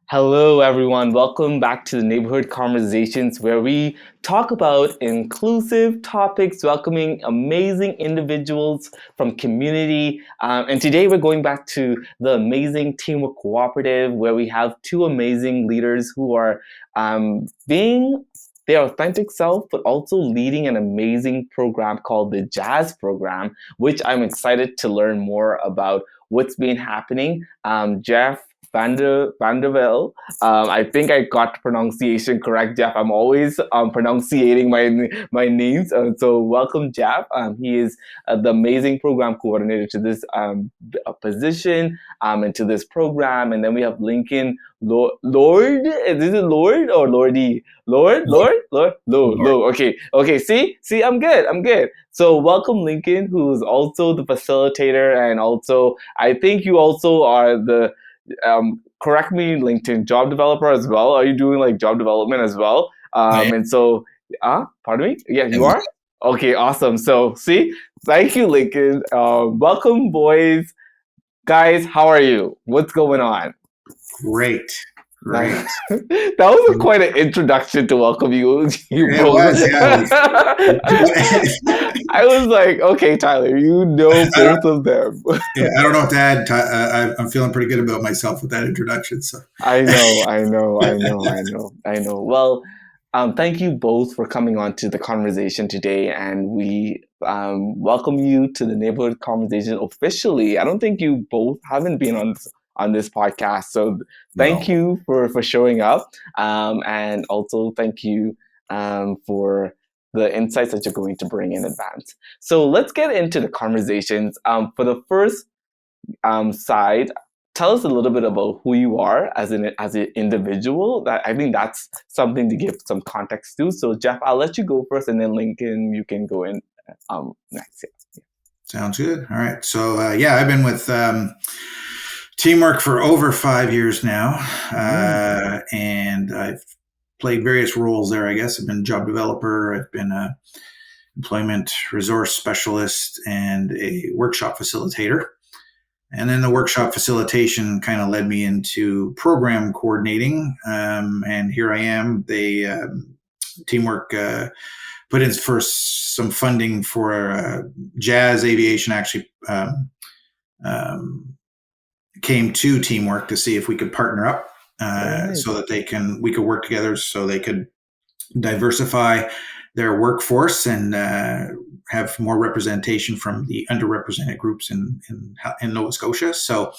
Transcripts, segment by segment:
Hello, everyone. Welcome back to the Neighborhood Conversations, where we talk about inclusive topics, welcoming amazing individuals from community. And today we're going back to the amazing Teamwork Cooperative, where we have two amazing leaders who are being their authentic self, but also leading an amazing program called the Jazz Program, which I'm excited to learn more about what's been happening. Jeff Vandervelde. I think I got the pronunciation correct, Jeff. I'm always pronunciating my names. So welcome, Jeff. He is the amazing program coordinator to this position and to this program. And then we have Lincoln Lord. Is it Lord or Lordy? Lord. Okay. See, I'm good. So welcome, Lincoln, who is also the facilitator, and also I think you also are the correct me, LinkedIn job developer as well. Are you doing like job development as well? I And so, pardon me? Yeah, you are? Okay, awesome. So, see, thank you, Lincoln. Welcome, boys. Guys, how are you? What's going on? Great, great. Nice. That was quite an introduction to welcome you It both. was, yeah. I was like, okay, Tyler, you know I both of them. yeah, I don't know what to add. I'm feeling pretty good about myself with that introduction. So, I know. Well, thank you both for coming on to the conversation today, and we welcome you to the Neighborhood Conversation officially. I don't think you both haven't been on this podcast, so thank no. you for showing up, and also thank you for the insights that you're going to bring in advance. So let's get into the conversations. For the first side, tell us a little bit about who you are as an individual. That I think that's something to give some context to. So Jeff, I'll let you go first, and then Lincoln, you can go in next. Yeah. Sounds good. All right. So, I've been with Teamwork for over 5 years now, and I've played various roles there. I guess I've been a job developer. I've been a employment resource specialist and a workshop facilitator. And then the workshop facilitation kind of led me into program coordinating. And here I am. Teamwork put in first some funding for Jazz Aviation actually came to Teamwork to see if we could partner up so that we could work together so they could diversify their workforce and have more representation from the underrepresented groups in Nova Scotia. So,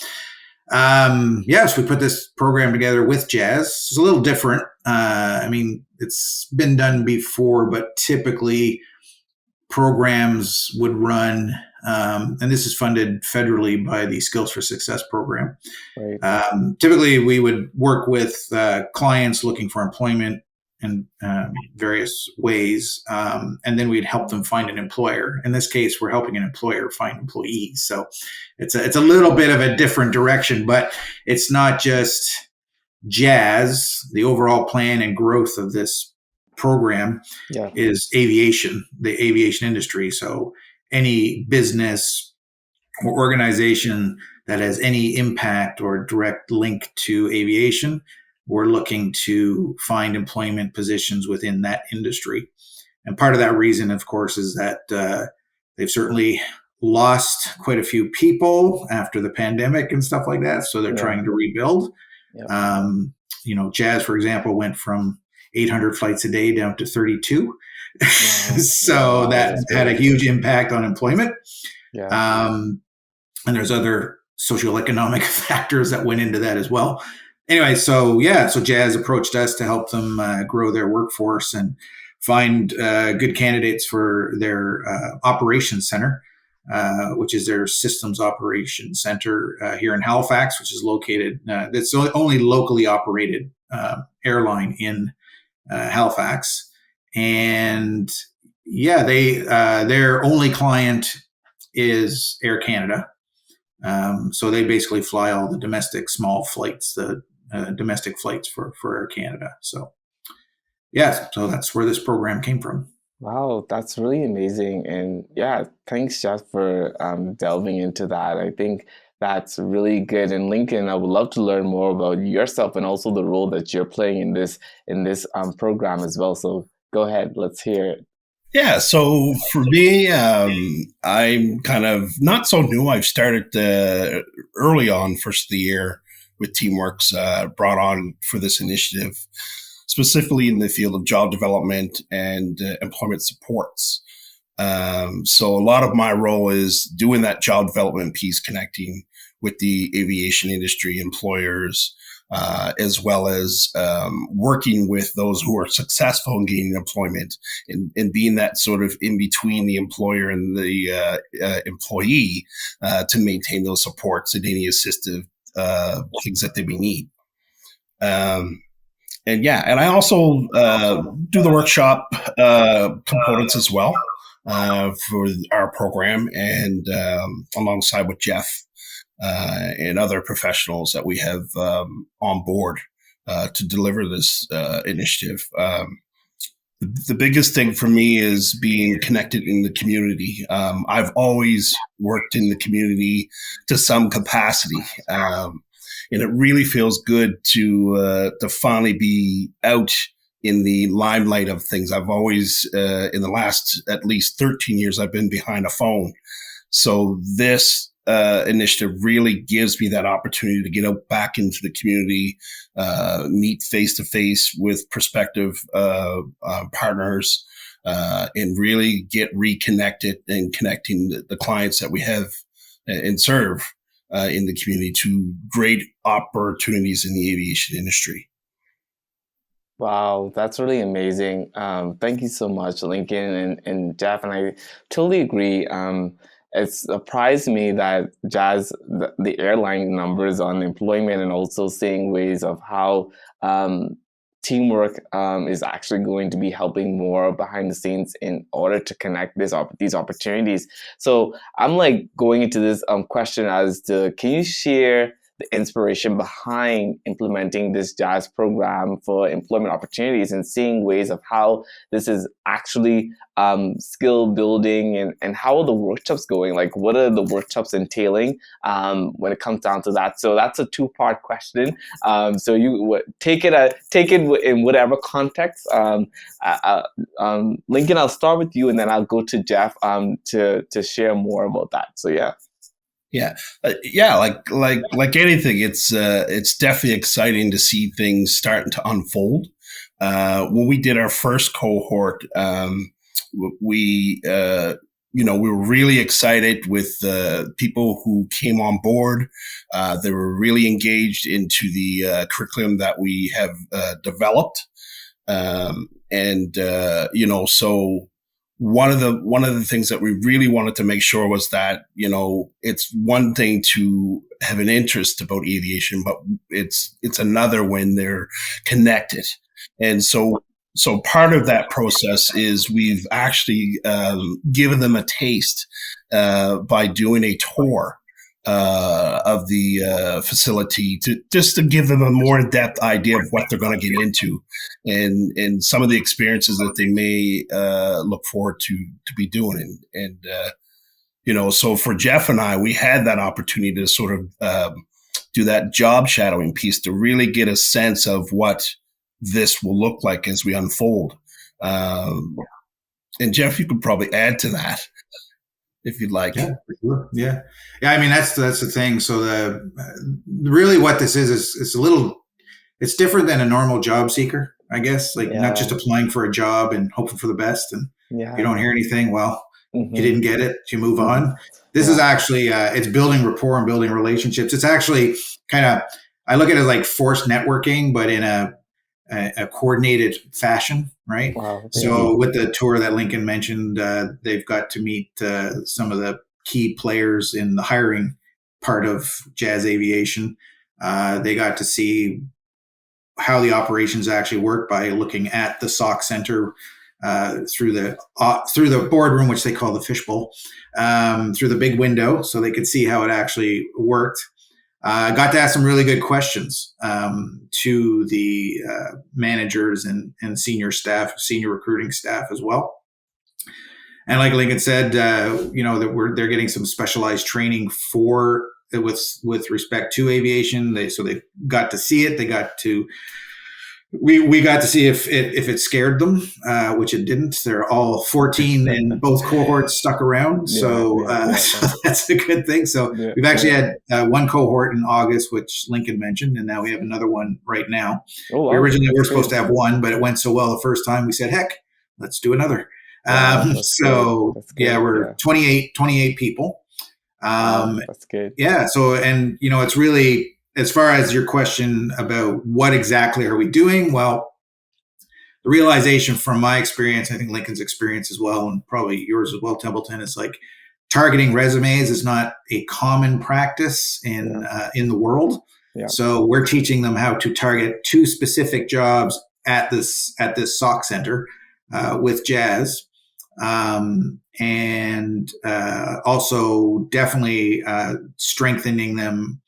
we put this program together with Jazz. It's a little different. It's been done before, but typically programs would run, and this is funded federally by the Skills for Success program. Right. Typically, we would work with clients looking for employment in various ways, and then we'd help them find an employer. In this case, we're helping an employer find employees. So it's a little bit of a different direction, but it's not just Jazz. The overall plan and growth of this program is aviation, the aviation industry. So any business or organization that has any impact or direct link to aviation, we're looking to find employment positions within that industry. And part of that reason, of course, is that they've certainly lost quite a few people after the pandemic and stuff like that. So they're trying to rebuild. Jazz, for example, went from 800 flights a day down to 32. So that had a huge impact on employment. And there's other socioeconomic factors that went into that as well. Anyway, so Jazz approached us to help them grow their workforce and find good candidates for their operations center, which is their systems operations center here in Halifax, which is located, that's the only locally operated airline in Halifax. And their only client is Air Canada. So they basically fly all the domestic small flights, the domestic flights for Air Canada. So, so that's where this program came from. Wow, that's really amazing. And yeah, thanks, Jeff, for delving into that. I think That's really good. And Lincoln, I would love to learn more about yourself and also the role that you're playing in this program as well. So go ahead, let's hear it. Yeah, so for me, I'm kind of not so new. I've started early on, first of the year, with Teamworks brought on for this initiative, specifically in the field of job development and employment supports. So a lot of my role is doing that job development piece, connecting with the aviation industry, employers, as well as working with those who are successful in gaining employment, and being that sort of in between the employer and the employee to maintain those supports and any assistive things that they may need. And yeah, and I also do the workshop components as well for our program, and alongside with Jeff and other professionals that we have on board to deliver this initiative. The biggest thing for me is being connected in the community. I've always worked in the community to some capacity. And it really feels good to finally be out in the limelight of things. I've always, in the last at least 13 years, I've been behind a phone. So this initiative really gives me that opportunity to get out back into the community, meet face to face with prospective partners, and really get reconnected and connecting the clients that we have and serve in the community to great opportunities in the aviation industry. Wow, that's really amazing. Thank you so much, Lincoln and Jeff. And I totally agree. It surprised me that the airline numbers on employment and also seeing ways of how teamwork is actually going to be helping more behind the scenes in order to connect these opportunities. So I'm like going into this question as to, can you share the inspiration behind implementing this Jazz program for employment opportunities and seeing ways of how this is actually skill building, and how are the workshops going? Like, what are the workshops entailing when it comes down to that? So that's a two-part question. So you take it in whatever context. Lincoln, I'll start with you, and then I'll go to Jeff to share more about that. So yeah. Yeah, like anything, it's definitely exciting to see things starting to unfold. When we did our first cohort, we we were really excited with the people who came on board. They were really engaged into the curriculum that we have developed, so one of the things that we really wanted to make sure was that, it's one thing to have an interest about aviation, but it's another when they're connected. And so part of that process is we've actually given them a taste by doing a tour of the facility to give them a more in-depth idea of what they're going to get into, and some of the experiences that they may look forward to be doing. And so for Jeff and I, we had that opportunity to sort of do that job shadowing piece to really get a sense of what this will look like as we unfold. And Jeff, you could probably add to that if you'd like. Yeah, for sure. Yeah. I mean, that's the thing. So really what this is it's different than a normal job seeker, I guess. Like, not just applying for a job and hoping for the best. And if you don't hear anything, well, you didn't get it, you move on. This is actually, it's building rapport and building relationships. It's actually kind of, I look at it like forced networking, but in a coordinated fashion, right? Wow. So with the tour that Lincoln mentioned, they've got to meet some of the key players in the hiring part of Jazz Aviation. They got to see how the operations actually work by looking at the SOC center through the boardroom, which they call the fishbowl, through the big window, so they could see how it actually worked. Got to ask some really good questions to the managers and senior recruiting staff as well. And like Lincoln said, that they're getting some specialized training for with respect to aviation. They got to see it. They got to we got to see if it scared them, which it didn't. They're all 14 and both cohorts stuck around. So that's a good thing. So we've actually had one cohort in August, which Lincoln mentioned, and now we have another one right now. Oh, wow. We originally were supposed to have one, but it went so well the first time we said, heck, let's do another. We're 28 people. That's good. Yeah. So, and it's really, as far as your question about what exactly are we doing? Well, the realization from my experience, I think Lincoln's experience as well, and probably yours as well, Templeton, is like targeting resumes is not a common practice in the world. Yeah. So we're teaching them how to target 2 specific jobs at this SOC center with Jazz. And also definitely strengthening them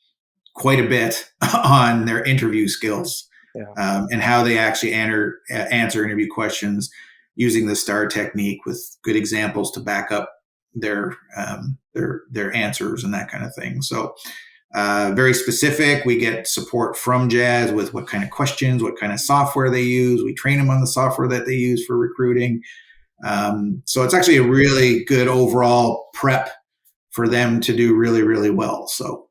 quite a bit on their interview skills, and how they actually answer interview questions using the STAR technique with good examples to back up their answers and that kind of thing. So very specific. We get support from Jazz with what kind of questions, what kind of software they use. We train them on the software that they use for recruiting. So it's actually a really good overall prep for them to do really, really well. So.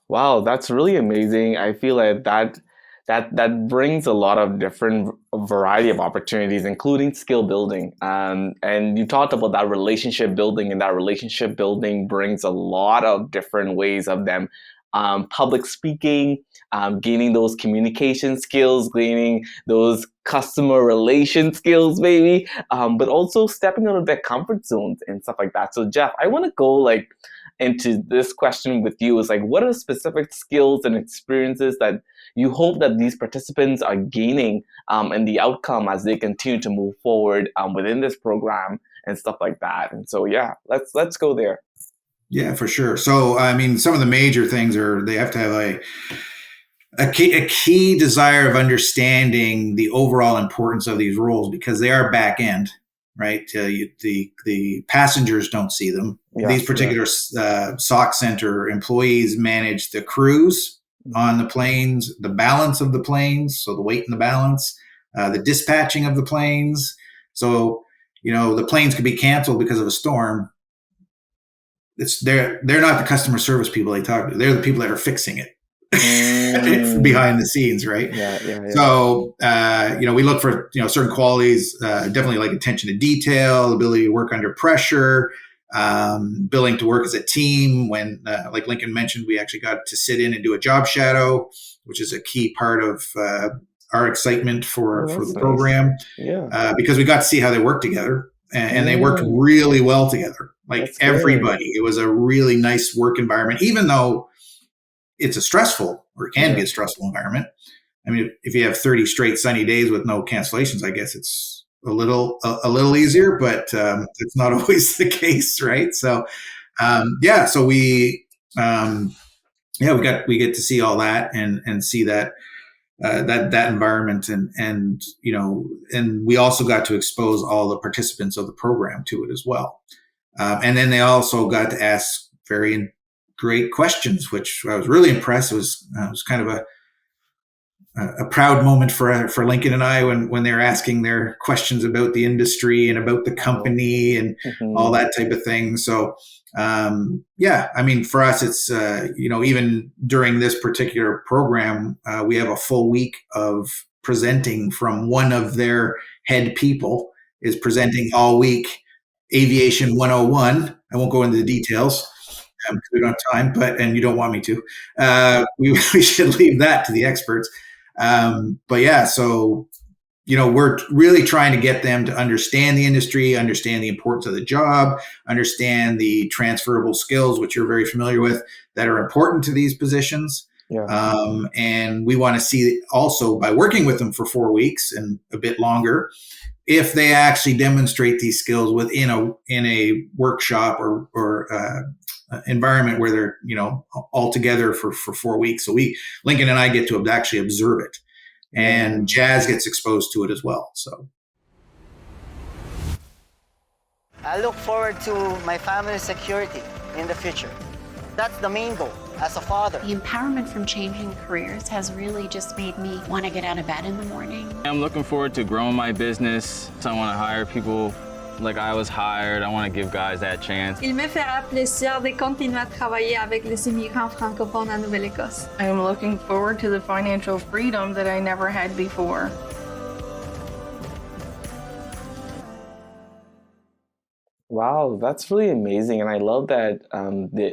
Wow, that's really amazing. I feel like that brings a lot of different variety of opportunities, including skill building. And you talked about that relationship building, and that relationship building brings a lot of different ways of them public speaking, gaining those communication skills, gaining those customer relation skills, maybe, but also stepping out of their comfort zones and stuff like that. So Jeff, I want to go into this question with you is what are specific skills and experiences that you hope that these participants are gaining in the outcome as they continue to move forward within this program and stuff like that. And so, let's go there. Yeah, for sure. So, I mean, some of the major things are they have to have a key desire of understanding the overall importance of these roles, because they are back end. Right, the passengers don't see them. These particular SOC center employees manage the crews on the planes, the balance of the planes, so the weight and the balance, the dispatching of the planes. So the planes could be canceled because of a storm. They're not the customer service people they talk to. They're the people that are fixing it. Behind the scenes, right? So we look for certain qualities, definitely like attention to detail, ability to work under pressure, willing to work as a team. When like Lincoln mentioned, we actually got to sit in and do a job shadow, which is a key part of our excitement for the program. Because we got to see how they work together, and they worked really well together. That's everybody, it was a really nice work environment, even though it's a stressful, or it can be a stressful environment. I mean, if you have 30 straight sunny days with no cancellations, I guess it's a little easier, but it's not always the case, right? So, so we get to see all that and see that that environment, and we also got to expose all the participants of the program to it as well, and then they also got to ask very great questions, which I was really impressed. It was kind of a proud moment for Lincoln and I when they were asking their questions about the industry and about the company and all that type of thing. So, I mean, for us, it's, even during this particular program, we have a full week of presenting from one of their head people is presenting all week, Aviation 101. I won't go into the details. Because we don't have time, and you don't want me to. We should leave that to the experts. So we're really trying to get them to understand the industry, understand the importance of the job, understand the transferable skills, which you're very familiar with, that are important to these positions. And we want to see also, by working with them for 4 weeks and a bit longer, if they actually demonstrate these skills within a workshop or environment where they're all together for 4 weeks. So Lincoln and I get to actually observe it, and Jazz gets exposed to it as well. So I look forward to my family's security in the future. That's the main goal as a father. The empowerment from changing careers has really just made me want to get out of bed in the morning. I'm looking forward to growing my business. So I want to hire people like I was hired. I want to give guys that chance. Il me fera plaisir de continuer à travailler avec les immigrants francophones en Nouvelle-Écosse. I am looking forward to the financial freedom that I never had before. Wow, that's really amazing. And I love that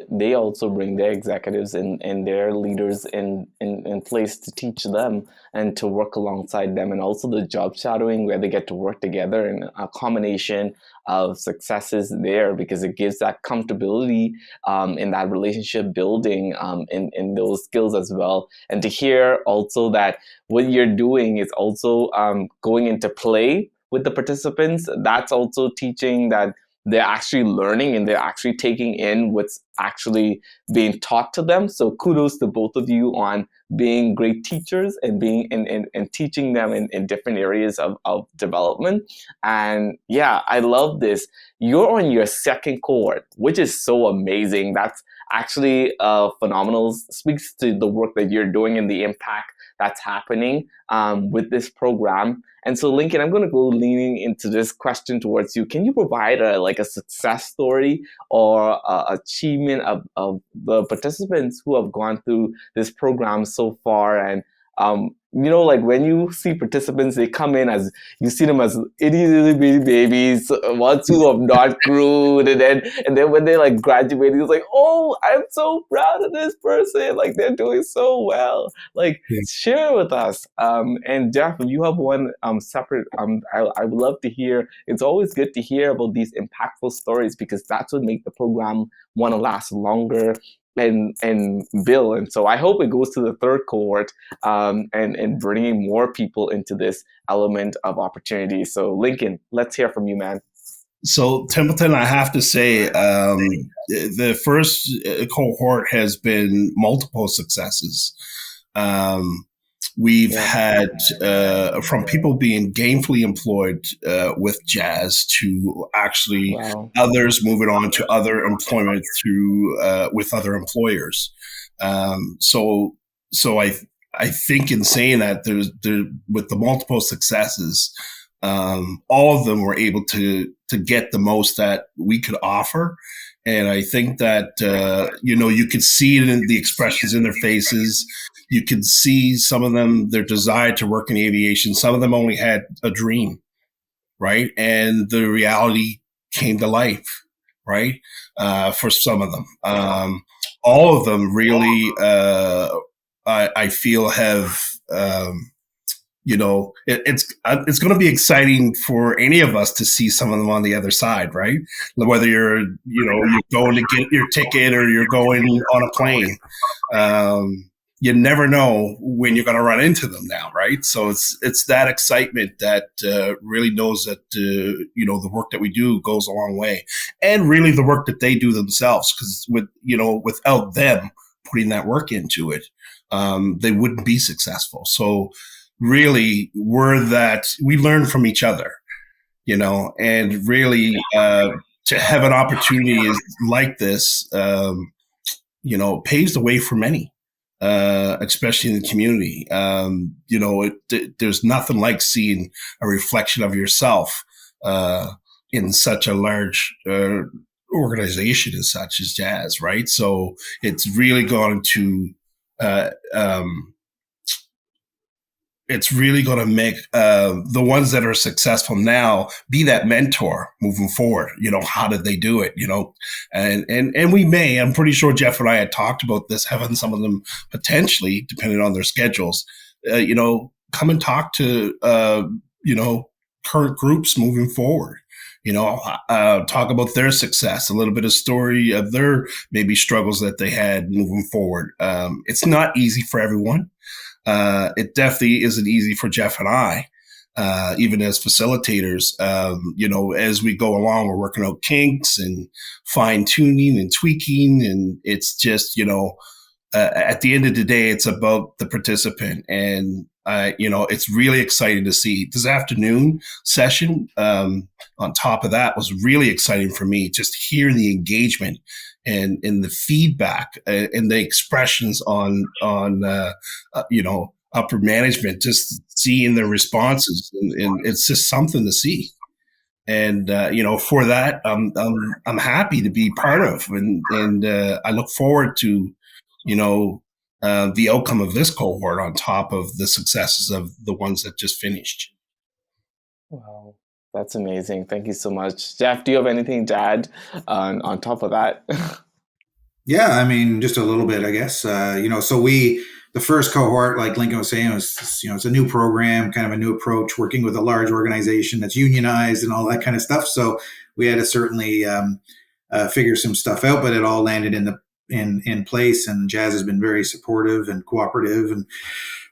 they also bring their executives and their leaders in place to teach them and to work alongside them. And also the job shadowing where they get to work together, and a combination of successes there, because it gives that comfortability in that relationship building in those skills as well. And to hear also that what you're doing is also going into play with the participants, that's also teaching that they're actually learning and they're actually taking in what's actually being taught to them. So kudos to both of you on being great teachers and being and teaching them in different areas of development. And yeah, I love this. You're on your second cohort, which is so amazing. That's actually phenomenal. Speaks to the work that you're doing and the impact that's happening with this program. And so, Lincoln, I'm going to go leaning into this question towards you. Can you provide a success story or achievement of the participants who have gone through this program so far? And like when you see participants, they come in as, you see them as itty bitty babies, ones who have not grown, and then when they like graduate, it's like, oh, I'm so proud of this person, like they're doing so well. Like, share with us. And Jeff, if you have one separate, I would love to hear. It's always good to hear about these impactful stories, because that's what makes the program want to last longer and build. And so I hope it goes to the third cohort and bringing more people into this element of opportunity. So Lincoln, let's hear from you, man. So Templeton, I have to say, the first cohort has been multiple successes. We've had from people being gainfully employed with Jazz to actually others moving on to other employment through with other employers. So I think in saying that, there with the multiple successes, all of them were able to get the most that we could offer. And I think that, you could see it in the expressions in their faces. You could see some of them, their desire to work in aviation. Some of them only had a dream, right? And the reality came to life, right? For some of them. All of them really, I feel have, it's going to be exciting for any of us to see some of them on the other side, right? Whether you're going to get your ticket or you're going on a plane, you never know when you're going to run into them now, right? So it's that excitement that really knows that the work that we do goes a long way, and really the work that they do themselves, because without them putting that work into it, they wouldn't be successful. So really, we learn from each other, and really to have an opportunity like this, paves the way for many. Especially in the community. There's nothing like seeing a reflection of yourself in such a large organization as such as Jazz, right? So it's really going to make the ones that are successful now be that mentor moving forward. How did they do it? And I'm pretty sure Jeff and I had talked about this, having some of them potentially, depending on their schedules, come and talk to, current groups moving forward. Talk about their success, a little bit of story of their maybe struggles that they had moving forward. It's not easy for everyone. It definitely isn't easy for Jeff and I, even as facilitators. As we go along, we're working out kinks and fine tuning and tweaking. And it's just, at the end of the day, it's about the participant. And, it's really exciting to see. This afternoon session, on top of that, was really exciting for me, just hearing the engagement and the feedback and the expressions on upper management, just seeing the responses, and it's just something to see. And for that, I'm happy to be part of, and I look forward to the outcome of this cohort on top of the successes of the ones that just finished. Wow, that's amazing. Thank you so much. Jeff, do you have anything to add on top of that? Yeah, I mean, just a little bit, I guess. So the first cohort, like Lincoln was saying, it's a new program, kind of a new approach, working with a large organization that's unionized and all that kind of stuff. So we had to certainly figure some stuff out, but it all landed in place. And Jazz has been very supportive and cooperative, and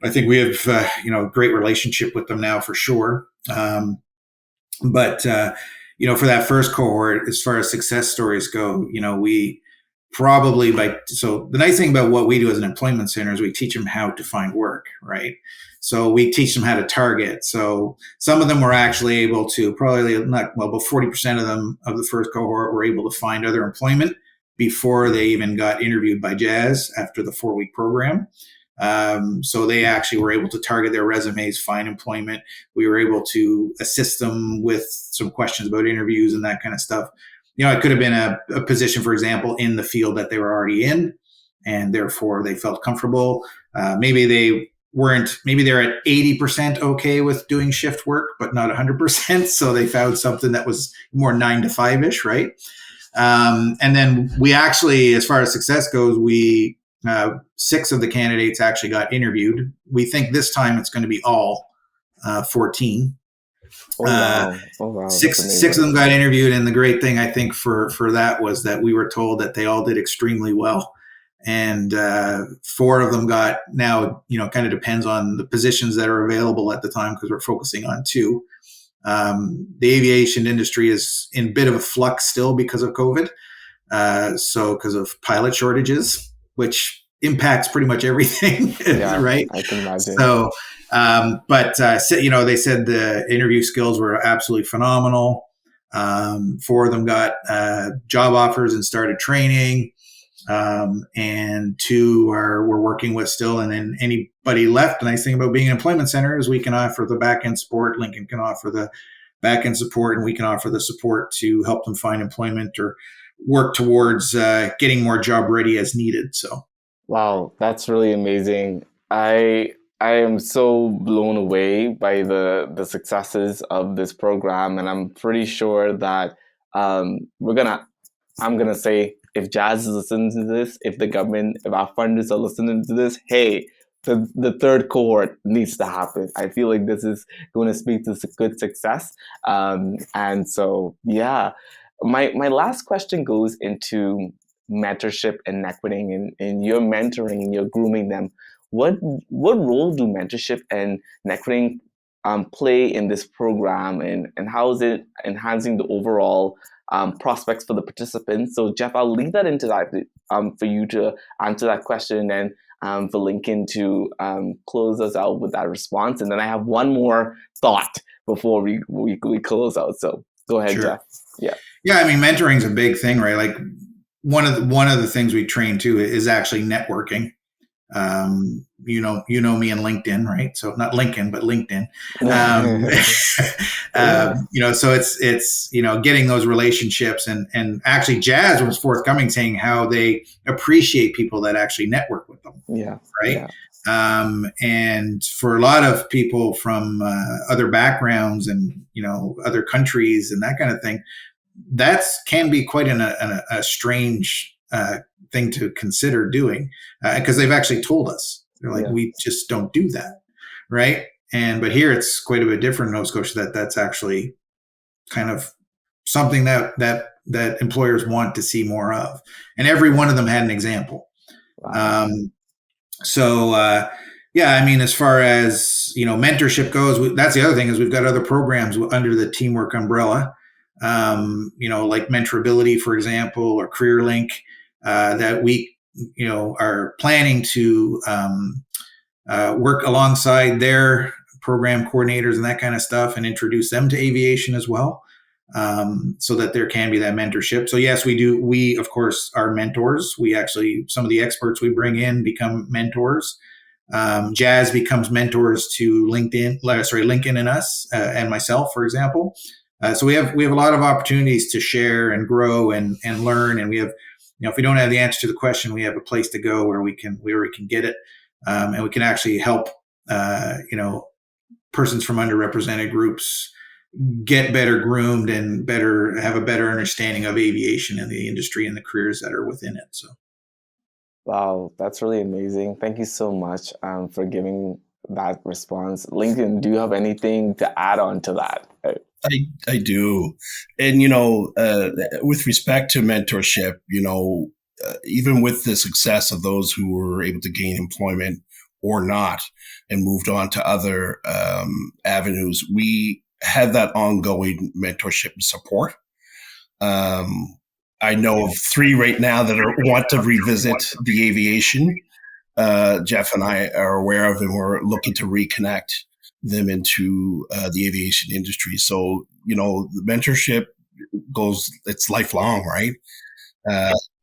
I think we have a great relationship with them now for sure. But for that first cohort, as far as success stories go, we probably so the nice thing about what we do as an employment center is we teach them how to find work, right? So we teach them how to target. So some of them were actually able to, about 40% of them of the first cohort were able to find other employment before they even got interviewed by Jazz after the 4-week program. So they actually were able to target their resumes, find employment. We were able to assist them with some questions about interviews and that kind of stuff. It could have been a position, for example, in the field that they were already in, and therefore they felt comfortable. Maybe they're at 80% okay with doing shift work, but not 100%. So they found something that was more 9 to 5-ish, right? And then we actually, as far as success goes, 6 of the candidates actually got interviewed. We think this time it's going to be all 14. Oh, wow. Six of them got interviewed, and the great thing I think for that was that we were told that they all did extremely well, and 4 of them got, now kind of depends on the positions that are available at the time, because we're focusing on 2. The aviation industry is in a bit of a flux still because of COVID, so because of pilot shortages, which impacts pretty much everything, right? I can imagine. So they said the interview skills were absolutely phenomenal. 4 of them got job offers and started training, and 2 we're working with still. And then anybody left, the nice thing about being an employment center is we can offer the back end support. Lincoln can offer the back end support, and we can offer the support to help them find employment or work towards getting more job ready as needed. So, wow, that's really amazing. I am so blown away by the successes of this program, and I'm pretty sure that I'm gonna say, if Jazz is listening to this, if the government, if our funders are listening to this, hey, the third cohort needs to happen. I feel like this is going to speak to good success, and so yeah. My last question goes into mentorship and networking, and you're mentoring and you're grooming them. What role do mentorship and networking play in this program, and how is it enhancing the overall prospects for the participants? So Jeff, I'll leave that into that for you to answer that question, and for Lincoln to close us out with that response. And then I have one more thought before we close out. So go ahead, sure. Jeff. Yeah, I mean, mentoring is a big thing, right? Like one of the things we train to is actually networking. Me and LinkedIn, right? So not Lincoln, but LinkedIn. So it's getting those relationships, and actually Jazz was forthcoming saying how they appreciate people that actually network with them. Yeah. Right. Yeah. And for a lot of people from other backgrounds and other countries and that kind of thing, that can be quite a strange thing to consider doing, because they've actually told us, they're like, we just don't do that, right? But here it's quite a bit different in Nova Scotia. That's actually kind of something that employers want to see more of, and every one of them had an example. Wow. I mean, as far as mentorship goes, that's the other thing, is we've got other programs under the Teamwork umbrella. Like Mentorability, for example, or CareerLink, that we, are planning to work alongside their program coordinators and that kind of stuff, and introduce them to aviation as well. so that there can be that mentorship. So yes, we do. We, of course, are mentors. We actually, some of the experts we bring in become mentors. Jazz becomes mentors to Lincoln and us, and myself, for example. So we have a lot of opportunities to share and grow and learn. And we have, if we don't have the answer to the question, we have a place to go where we can get it, and we can actually help, persons from underrepresented groups get better groomed and have a better understanding of aviation and the industry and the careers that are within it. So. Wow, that's really amazing. Thank you so much for giving that response. Lincoln, do you have anything to add on to that? I do. And, with respect to mentorship, even with the success of those who were able to gain employment or not and moved on to other avenues, we had that ongoing mentorship and support. I know of 3 right now that want to revisit the aviation. Jeff and I are aware of, and we're looking to reconnect them into the aviation industry. So, the mentorship it's lifelong, right?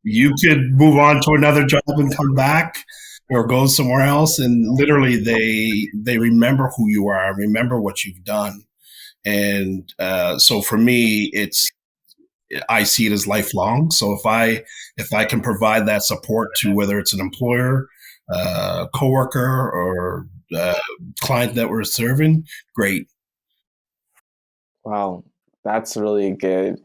You could move on to another job and come back or go somewhere else. And literally they remember who you are, remember what you've done. And so for me, I see it as lifelong. So if I can provide that support to whether it's an employer, coworker, or client that we're serving, great. Wow, that's really good.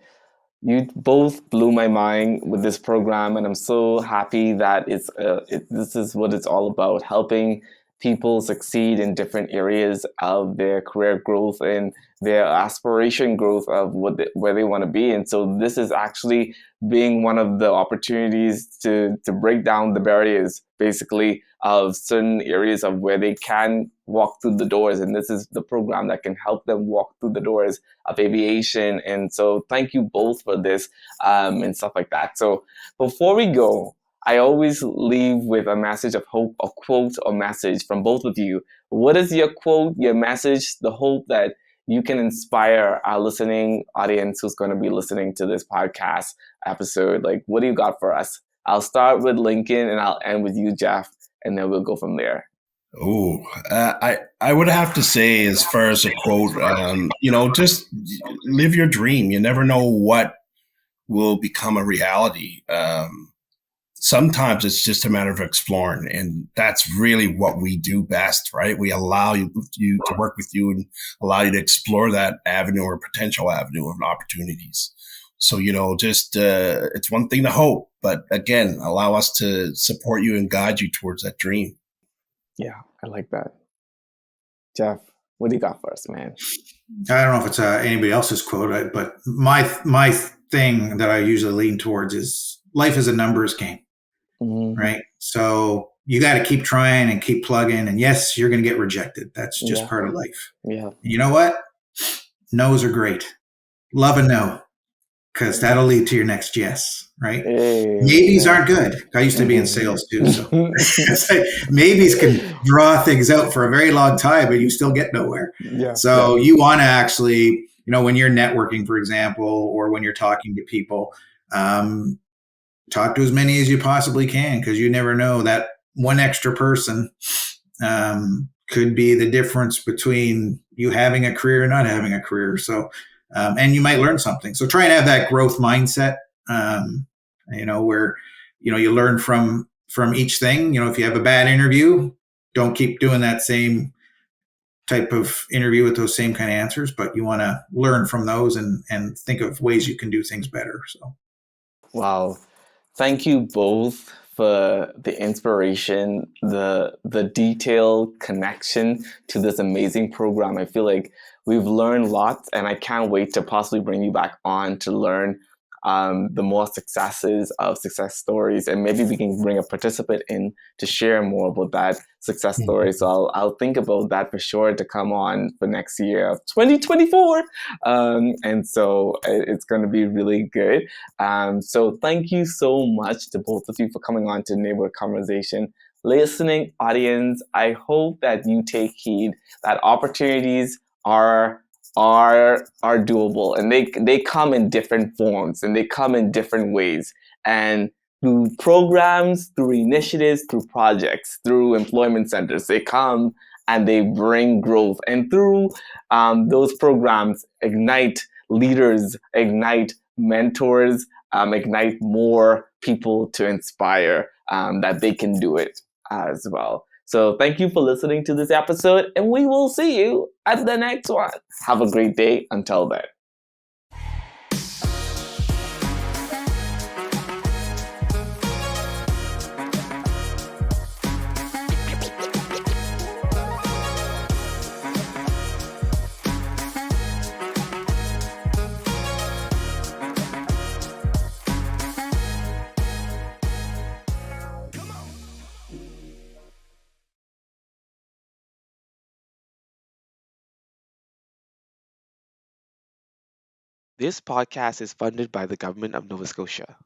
You both blew my mind with this program, and I'm so happy that this is what it's all about: helping people succeed in different areas of their career growth and their aspiration growth of where they want to be. And so this is actually being one of the opportunities to break down the barriers, basically, of certain areas of where they can walk through the doors. And this is the program that can help them walk through the doors of aviation. And so thank you both for this and stuff like that. So before we go, I always leave with a message of hope, a quote or message from both of you. What is your quote, your message, the hope that you can inspire our listening audience who's going to be listening to this podcast episode? Like, what do you got for us? I'll start with Lincoln and I'll end with you, Jeff, and then we'll go from there. Oh, I would have to say, as far as a quote, just live your dream. You never know what will become a reality. Sometimes it's just a matter of exploring, and that's really what we do best, right? We allow you to work with you and allow you to explore that avenue or potential avenue of opportunities. So, it's one thing to hope, but again, allow us to support you and guide you towards that dream. Yeah, I like that. Jeff, what do you got for us, man? I don't know if it's anybody else's quote, but my thing that I usually lean towards is life is a numbers game. Mm-hmm. Right. So you got to keep trying and keep plugging. And yes, you're going to get rejected. That's just part of life. Yeah. You know what? No's are great. Love a no, because that'll lead to your next yes. Right. Hey, maybes aren't good. I used to be in sales too. So maybes can draw things out for a very long time, but you still get nowhere. Yeah. So you want to actually, when you're networking, for example, or when you're talking to people, talk to as many as you possibly can, because you never know, that one extra person could be the difference between you having a career or not having a career. So, and you might learn something. So try and have that growth mindset, where, you learn from each thing. If you have a bad interview, don't keep doing that same type of interview with those same kind of answers, but you want to learn from those and think of ways you can do things better. So, wow. Thank you both for the inspiration, the detailed connection to this amazing program. I feel like we've learned lots, and I can't wait to possibly bring you back on to learn the more success stories, and maybe we can bring a participant in to share more about that success story. So I'll think about that for sure to come on for next year of 2024. And so it's going to be really good. So thank you so much to both of you for coming on to Neighborhood Conversation. Listening audience, I hope that you take heed that opportunities are are doable, and they come in different forms and they come in different ways, and through programs, through initiatives, through projects, through employment centers, they come and they bring growth, and through those programs ignite leaders, ignite mentors, ignite more people to inspire that they can do it as well. So thank you for listening to this episode, and we will see you at the next one. Have a great day until then. This podcast is funded by the Government of Nova Scotia.